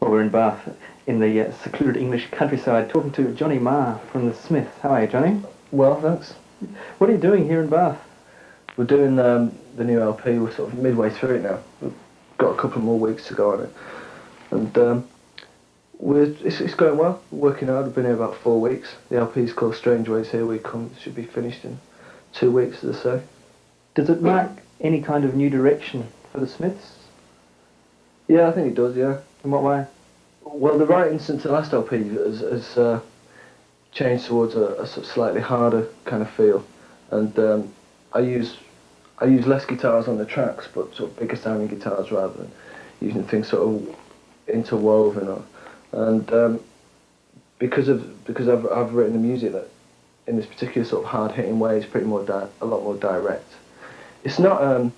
Well, we're in Bath, in the secluded English countryside, talking to Johnny Marr from the Smiths. How are you, Johnny? Well, thanks. What are you doing here in Bath? We're doing the new LP. We're sort of midway through it now. We've got a couple more weeks to go on it, and it's going well. We're working hard. We've been here about 4 weeks. The LP is called Strange Ways Here We Come. It should be finished in 2 weeks, as I say. Does it mark any kind of new direction for the Smiths? Yeah, I think it does. Yeah. In what way? Well, the writing since the last LP has changed towards a sort of slightly harder kind of feel, and I use less guitars on the tracks, but sort of bigger sounding guitars rather than using things sort of interwoven. And because I've written the music that in this particular sort of hard hitting way is pretty more a lot more direct. It's not an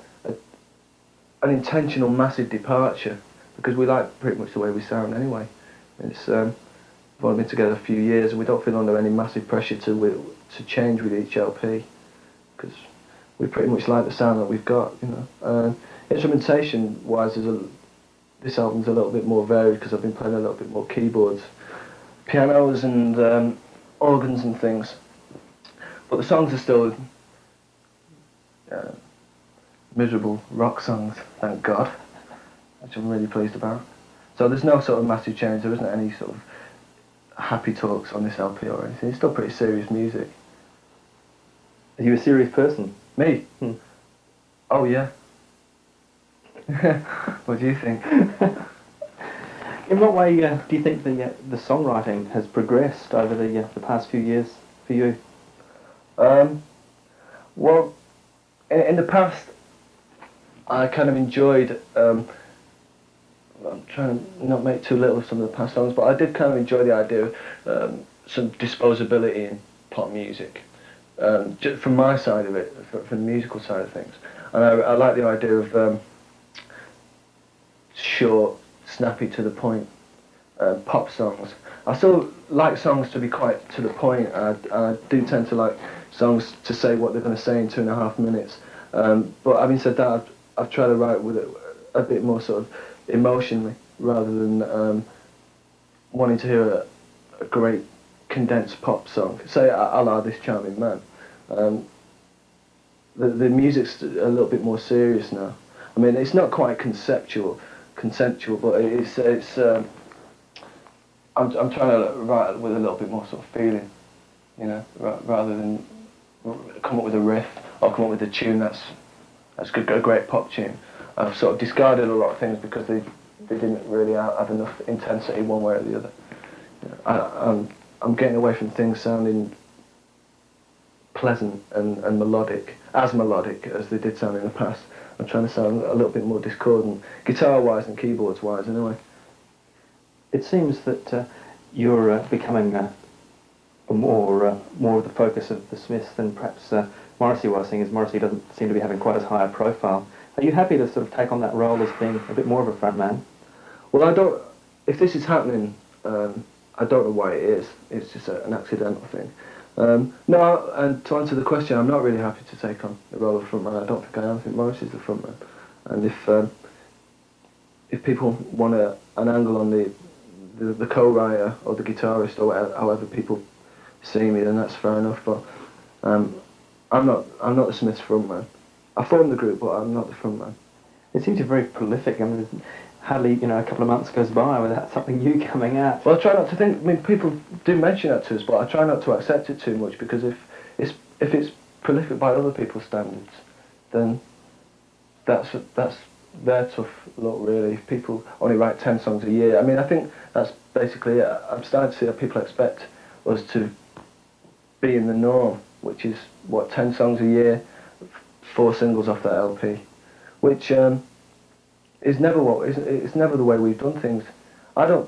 intentional massive departure, because we like pretty much the way we sound anyway. It's we've only been together a few years, and we don't feel under any massive pressure to change with each LP, because we pretty much like the sound that we've got, you know. Instrumentation wise, this album's a little bit more varied because I've been playing a little bit more keyboards, pianos, and organs and things. But the songs are still miserable rock songs, thank God, which I'm really pleased about. So there's no sort of massive change. There isn't any sort of happy talks on this LP or anything. It's still pretty serious music. Are you a serious person? Me? Oh yeah. What do you think? In what way do you think the songwriting has progressed over the past few years for you? Well, in the past, I kind of enjoyed. I'm trying to not make too little of some of the past songs, but I did kind of enjoy the idea of some disposability in pop music, just from my side of it, from the musical side of things. And I like the idea of short, snappy, to the point pop songs. I still like songs to be quite to the point. I do tend to like songs to say what they're going to say in 2.5 minutes. But having said that, I've tried to write with it a bit more sort of emotionally, rather than wanting to hear a great condensed pop song. Say a la This Charming Man. The music's a little bit more serious now. I mean, it's not quite conceptual, but it's. I'm trying to write with a little bit more sort of feeling, you know, rather than come up with a riff or come up with a tune that's a great pop tune. I've sort of discarded a lot of things because they didn't really have enough intensity one way or the other. You know, I'm getting away from things sounding pleasant and melodic as they did sound in the past. I'm trying to sound a little bit more discordant, guitar-wise and keyboards-wise anyway. It seems that you're becoming more of the focus of the Smiths than perhaps Morrissey was, seeing as Morrissey doesn't seem to be having quite as high a profile. Are you happy to sort of take on that role as being a bit more of a front man? Well, I don't. If this is happening, I don't know why it is. It's just an accidental thing. No, and to answer the question, I'm not really happy to take on the role of frontman. I don't think I am. I think Morrissey's the frontman. And if people want an angle on the co-writer or the guitarist or however people see me, then that's fair enough. But I'm not the Smiths frontman. I formed the group, but I'm not the frontman. It seems you're very prolific. I mean, hardly a couple of months goes by without something new coming out. Well, I try not to think. I mean, people do mention that to us, but I try not to accept it too much, because if it's prolific by other people's standards, then that's their tough luck, really. If people only write 10 songs a year, I mean, I think that's basically it. I'm starting to see that people expect us to be in the norm, which is what, 10 songs a year, 4 singles off that LP, which is never it's never the way we've done things. I don't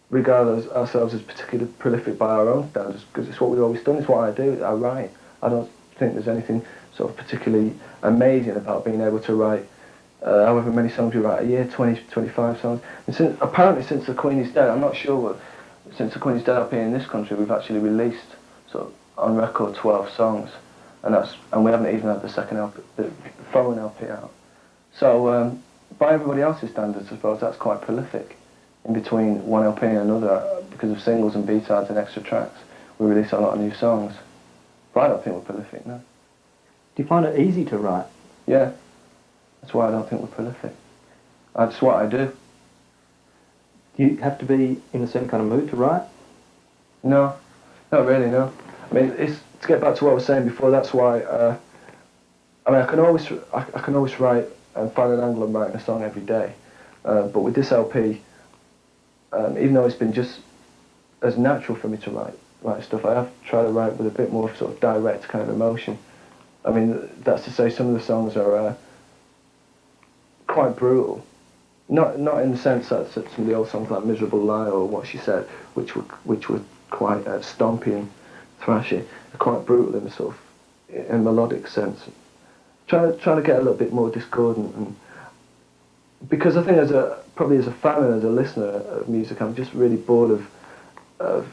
regard ourselves as particularly prolific by our own standards, because it's what we've always done. It's what I do. I write. I don't think there's anything sort of particularly amazing about being able to write however many songs we write a year, 20, 25 songs. And apparently since The Queen is Dead, I'm not sure, but since The Queen is Dead up here in this country, we've actually released sort of on record 12 songs, and we haven't even had the second LP, the following LP out. So by everybody else's standards, I suppose that's quite prolific. in between one LP and another, because of singles and B-sides and extra tracks, we release a lot of new songs. But I don't think we're prolific, no. Do you find it easy to write? Yeah, that's why I don't think we're prolific. That's what I do. Do you have to be in a certain kind of mood to write? No, not really, no. I mean, it's, to get back to what I was saying before, that's why, I mean, I can always write and find an angle on writing a song every day. But with this LP, even though it's been just as natural for me to write stuff, I have tried to write with a bit more sort of direct kind of emotion. I mean, that's to say some of the songs are quite brutal. Not in the sense that some of the old songs like Miserable Lie or What She Said, which were quite stompy and thrashy, are quite brutal in a sort of in melodic sense. Trying to get a little bit more discordant, and because I think probably as a fan and as a listener of music, I'm just really bored of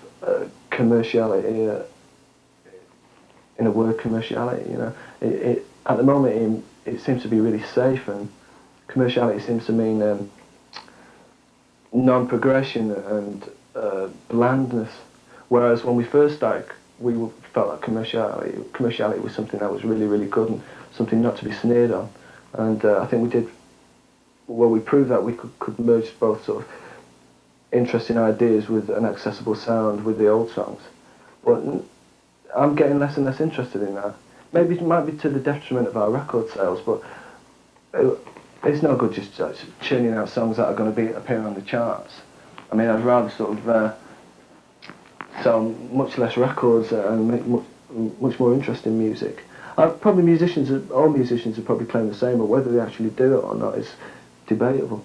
commerciality. In a word, commerciality. You know, at the moment it seems to be really safe, and commerciality seems to mean non-progression and blandness. Whereas when we first started, felt like commerciality was something that was really, really good and something not to be sneered on. And I think we proved that we could merge both sort of interesting ideas with an accessible sound with the old songs. But I'm getting less and less interested in that. Maybe it might be to the detriment of our record sales, but it's no good just churning out songs that are going to appear on the charts. I mean, I'd rather sort of sell much less records and make much more interesting music. Probably all musicians are probably playing the same, but whether they actually do it or not is debatable.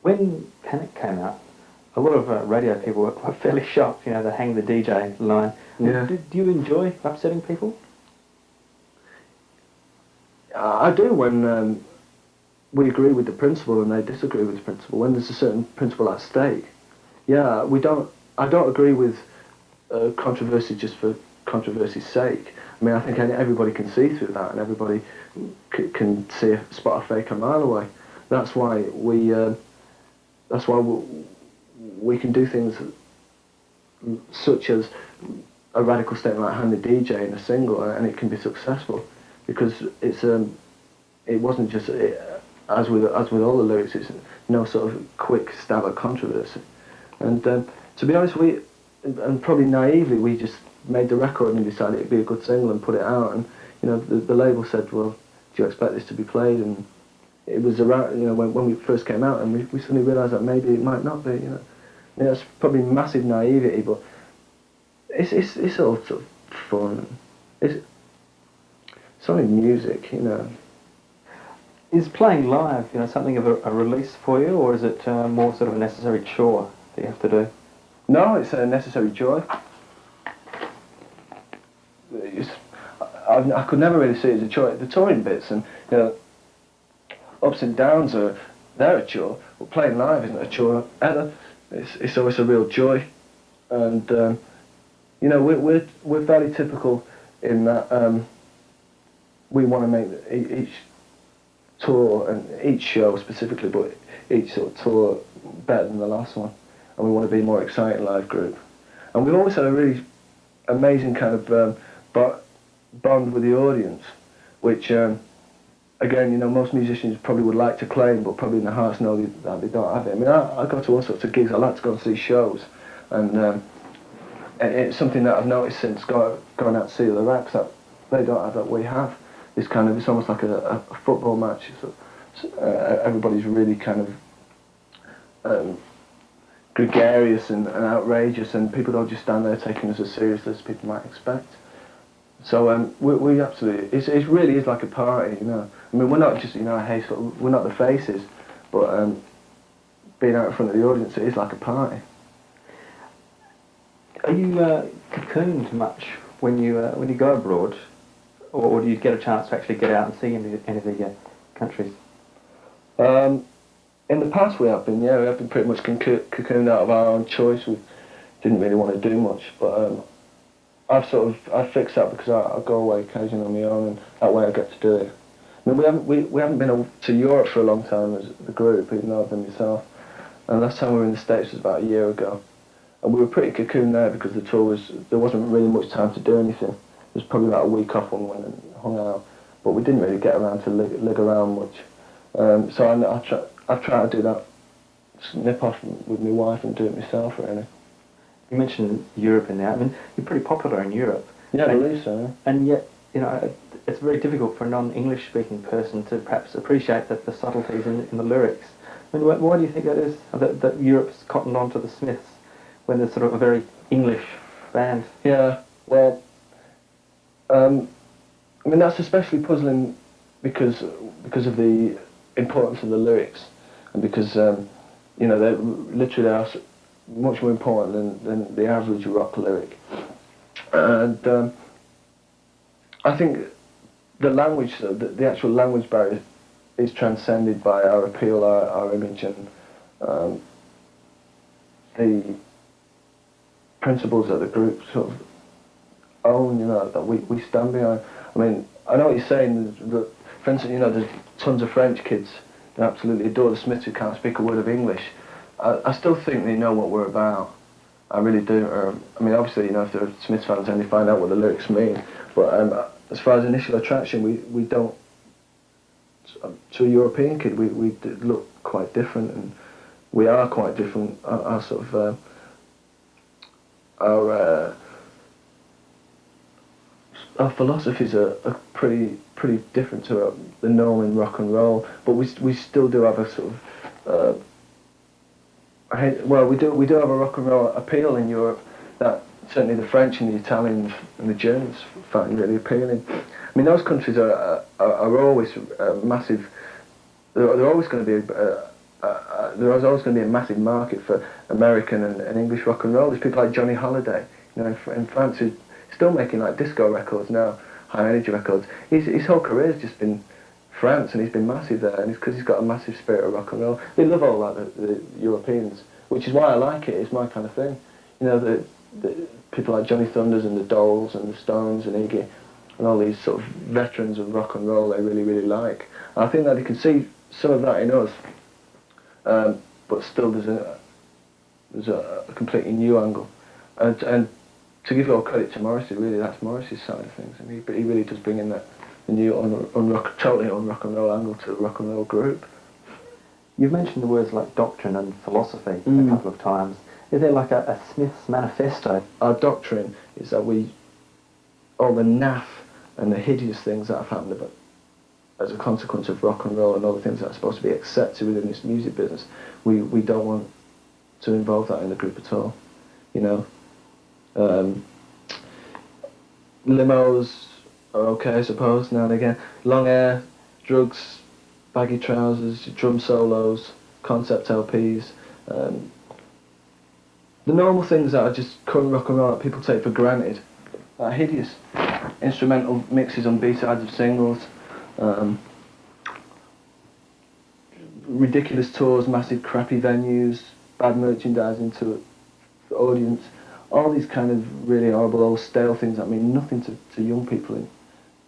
When Panic came out, a lot of radio people were fairly shocked, you know, they hang the DJ line. Yeah. Do you enjoy upsetting people? I do when we agree with the principle and they disagree with the principle, when there's a certain principle at stake. Yeah, I don't agree with controversy just for controversy's sake. I mean, I think everybody can see through that, and everybody can spot a fake a mile away. That's why we can do things such as a radical statement like hand the DJ in a single, and it can be successful because it wasn't just as with all the lyrics, it's no sort of quick stab at controversy. And to be honest, and probably naively, we just made the record and decided it'd be a good single and put it out. And you know, the label said, "Well, do you expect this to be played?" And it was around, you know, when we first came out, and we suddenly realised that maybe it might not be. You know, I mean, that's probably massive naivety, but it's all sort of fun. It's only music, you know. Is playing live, you know, something of a release for you, or is it more sort of a necessary chore that you have to do? No, it's a necessary joy. I could never really see it as a chore. The touring bits and, you know, ups and downs they're a chore, but playing live isn't a chore either. It's always a real joy, and you know, we're fairly typical in that we want to make each tour and each show specifically, but each sort of tour better than the last one, and we want to be a more exciting live group. And we've always had a really amazing kind of bond with the audience, which again, you know, most musicians probably would like to claim, but probably in their hearts know that they don't have it. I mean, I go to all sorts of gigs. I like to go and see shows, and it's something that I've noticed since going out to see the Raps, that they don't have that we have. It's kind of, it's almost like a football match. Everybody's really kind of gregarious and outrageous, and people don't just stand there taking us as seriously as people might expect. So we absolutely, it really is like a party, you know. I mean, we're not just, you know, hey, we're not the faces, but being out in front of the audience, it is like a party. Are you cocooned much when you go abroad, or do you get a chance to actually get out and see any of the countries? In the past we have been, yeah, we have been pretty much cocooned out of our own choice. We didn't really want to do much, but I've fixed that because I go away occasionally on my own, and that way I get to do it. I mean, we haven't been to Europe for a long time as the group, even though I've been myself. And last time we were in the States was about a year ago. And we were pretty cocooned there because the tour there wasn't really much time to do anything. There was probably about a week off when we went and hung out. But we didn't really get around to lig around much. So I've tried to do that, nip off with my wife and do it myself, really. You mentioned Europe in there. I mean, you're pretty popular in Europe. Yeah, I and, believe so, yeah. And yet, you know, it's very difficult for a non-English speaking person to perhaps appreciate the subtleties in the lyrics. I mean, why do you think that is, that Europe's cottoned on to the Smiths when they're sort of a very English band? Yeah, well, I mean, that's especially puzzling because of the importance of the lyrics, and because, you know, they literally are much more important than the average rock lyric. And I think the language, the actual language barrier is transcended by our appeal, our image, and the principles that the group sort of own, you know, that we stand behind. I mean, I know what you're saying, that, for instance, you know, there's tons of French kids that absolutely adore the Smiths who can't speak a word of English. I still think they know what we're about. I really do. I mean, obviously, you know, if they're Smiths fans, then they find out what the lyrics mean. But as far as initial attraction, we don't. To a European kid, we look quite different, and we are quite different. Our sort of our philosophies are pretty different to the norm in rock and roll. But we still do have a sort of well, we do have a rock and roll appeal in Europe that certainly the French and the Italians and the Germans find really appealing. I mean, those countries are always massive. They're always going to be. There's always going to be a massive market for American and English rock and roll. There's people like Johnny Holiday, you know, in France, who's still making like disco records now, high energy records. His whole career has just been France, and he's been massive there, and it's because he's got a massive spirit of rock and roll. They love all that, the Europeans, which is why I like it. It's my kind of thing. You know, the people like Johnny Thunders and the Dolls and the Stones and Iggy and all these sort of veterans of rock and roll they really like. And I think that they can see some of that in us, but still there's a completely new angle. And to give all credit to Morrissey, really, that's Morrissey's side of things. I mean, he really does bring in that the new totally on rock and roll angle to the rock and roll group. You've mentioned the words like doctrine and philosophy a couple of times. Is there like a Smiths manifesto? Our doctrine is that all the naff and the hideous things that have happened about, as a consequence of rock and roll and all the things that are supposed to be accepted within this music business, we don't want to involve that in the group at all. You know, limos are okay, I suppose, now and again. Long hair, drugs, baggy trousers, drum solos, concept LPs, the normal things that are just current rock and roll that people take for granted are hideous. Instrumental mixes on B-sides of singles, ridiculous tours, massive crappy venues, bad merchandising to the audience, all these kind of really horrible old stale things that mean nothing to young people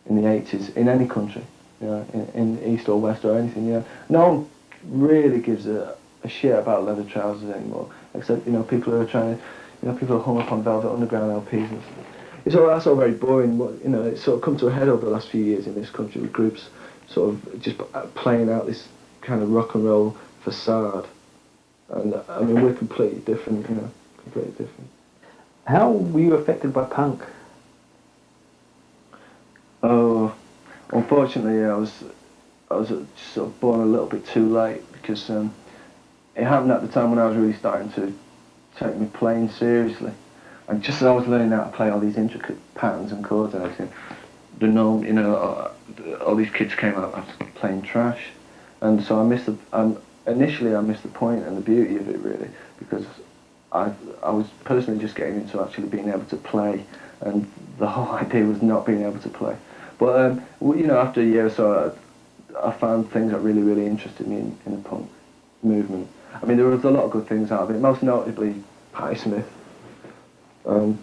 in the 80s, in any country, you know, in East or West or anything, you know. No one really gives a shit about leather trousers anymore, except, you know, people who are trying to, you know, people who hung up on Velvet Underground LPs and stuff. That's all very boring, but, you know, it's sort of come to a head over the last few years in this country with groups sort of just playing out this kind of rock and roll facade. And, I mean, we're completely different, you know, completely different. How were you affected by punk? Oh, unfortunately, I was just sort of born a little bit too late because it happened at the time when I was really starting to take my playing seriously. And just as I was learning how to play all these intricate patterns and chords and everything, you know, all these kids came out playing trash, and so initially I missed the point and the beauty of it, really, because I was personally just getting into actually being able to play, and the whole idea was not being able to play. But you know, after a year or so, I found things that really interested me in the punk movement. I mean, there was a lot of good things out of it, most notably Patti Smith and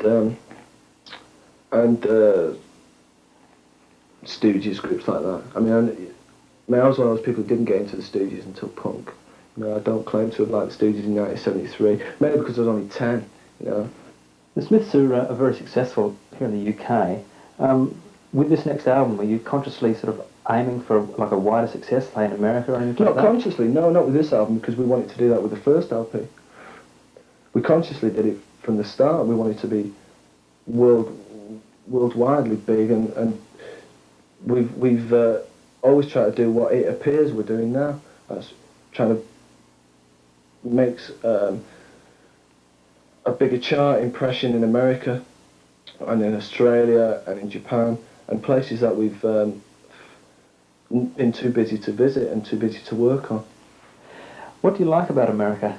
Stooges, groups like that. I mean, I was one of those people who didn't get into the Stooges until punk. You I don't claim to have liked the Stooges in 1973, mainly because I was only 10, you know. The Smiths are very successful here in the UK. With this next album, are you consciously sort of aiming for like a wider success, say in America or anything Not like that? consciously, no, not with this album, because we wanted to do that with the first LP. We consciously did it from the start. We wanted to be worldwidely big, and we've always tried to do what it appears we're doing now. That's trying to make a bigger chart impression in America, and in Australia, and in Japan, and places that we've been too busy to visit and too busy to work on. What do you like about America?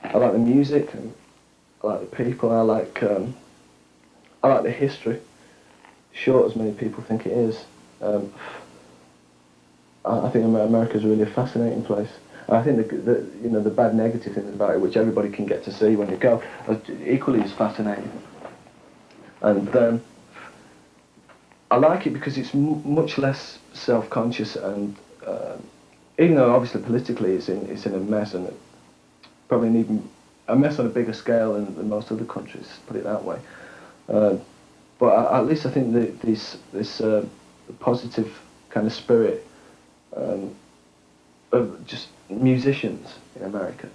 I like the music, and I like the people, I like the history. Short as many people think it is. I think America's really a fascinating place. And I think the bad negative things about it, which everybody can get to see when they go, are equally as fascinating. And I like it because it's much less self-conscious, and even though obviously politically it's in a mess, and it probably need a mess on a bigger scale than most other countries, put it that way. But at least I think that this positive kind of spirit of just musicians in America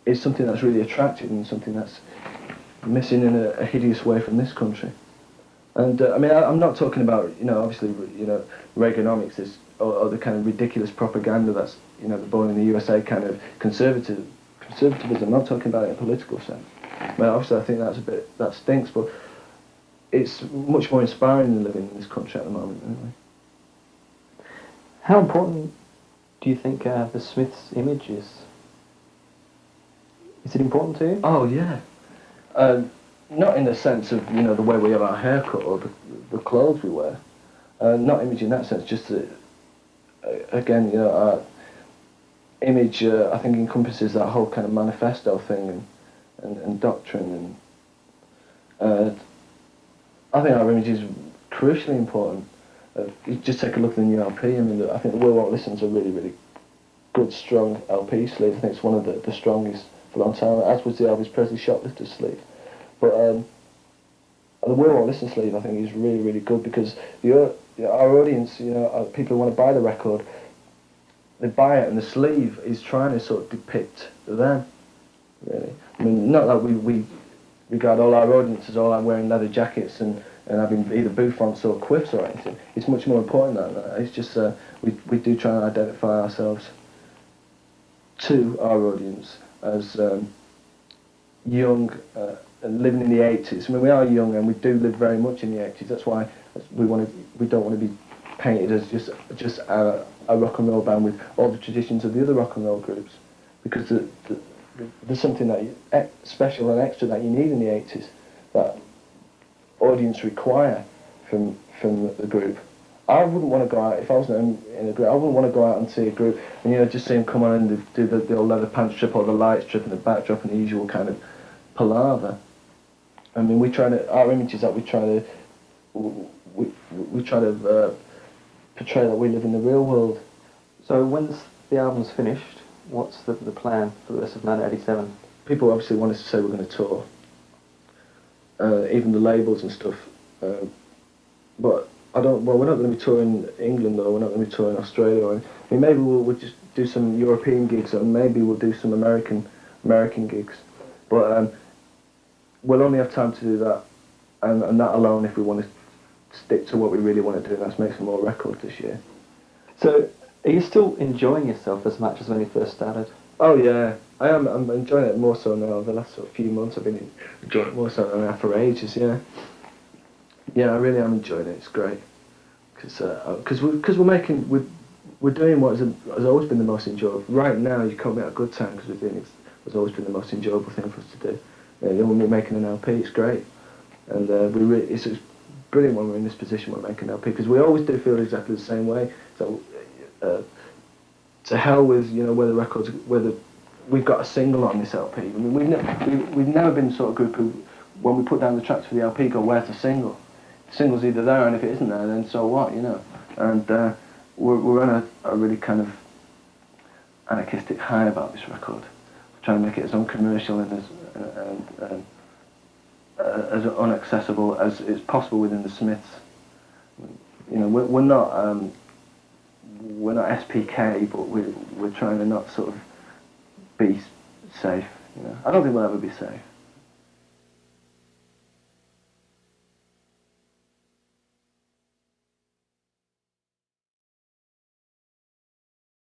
is something that's really attractive, and something that's missing in a hideous way from this country. And I mean, I'm not talking about, obviously, Reaganomics is, or the kind of ridiculous propaganda that's, the born in the USA kind of conservatism. I'm not talking about it in a political sense. I mean, obviously, I think that stinks, but it's much more inspiring than living in this country at the moment, anyway. How important do you think the Smiths' image is? Is it important to you? Oh, yeah. Not in the sense of, the way we have our haircut or the clothes we wear. Not image in that sense, just again, our image, I think, encompasses that whole kind of manifesto thing and doctrine. And I think our image is crucially important. You just take a look at the new LP. I mean, I think the World Won't Listen's a really, really good, strong LP sleeve. I think it's one of the strongest for a long time, as was the Elvis Presley Shoplifter sleeve. But the World Won't Listen sleeve, I think, is really, really good, because our audience, people who want to buy the record, they buy it, and the sleeve is trying to sort of depict them, really. I mean, not that we regard all our audience as all like wearing leather jackets and having either bouffants or quiffs or anything. It's much more important than that. It's just we do try and identify ourselves to our audience as young and living in the 80s. I mean, we are young, and we do live very much in the 80s. That's why we don't want to be painted as just a rock and roll band with all the traditions of the other rock and roll groups, because there's something special and extra that you need in the 80s that audience require from the group. I wouldn't want to go out, if I was in a group, I wouldn't want to go out and see a group and just see them come on and do the old leather pants strip or the light strip and the backdrop and the usual kind of palaver. I mean, our image is that we try to portray that we live in the real world. So when's the album's finished, what's the plan for the rest of 1987? People obviously want us to say we're going to tour, even the labels and stuff, but we're not going to be touring England, or we're not going to be touring Australia. I mean, maybe we'll just do some European gigs, or maybe we'll do some American gigs, but we'll only have time to do that, and that alone if we want to stick to what we really want to do, and that's make some more records this year. So, are you still enjoying yourself as much as when you first started? Oh yeah, I am. I'm enjoying it more so now. The last sort of few months I've been enjoying it more so than I have for ages, yeah. Yeah, I really am enjoying it. It's great, because we're doing what has always been the most enjoyable. Right now, you caught me at a good time, because we're doing it. It's always been the most enjoyable thing for us to do. When we're making an LP, it's great, and it's brilliant when we're in this position when we're making an LP, because we always do feel exactly the same way. So to hell with whether we've got a single on this LP. I mean, we've never been the sort of group who, when we put down the tracks for the LP, go, where's the single? The single's either there, and if it isn't there, then so what, And we're on a really kind of anarchistic high about this record. We're trying to make it as uncommercial and as unaccessible as is possible within the Smiths. You know, we're not SPK, but we're trying to not sort of be safe. You know, I don't think we'll ever be safe.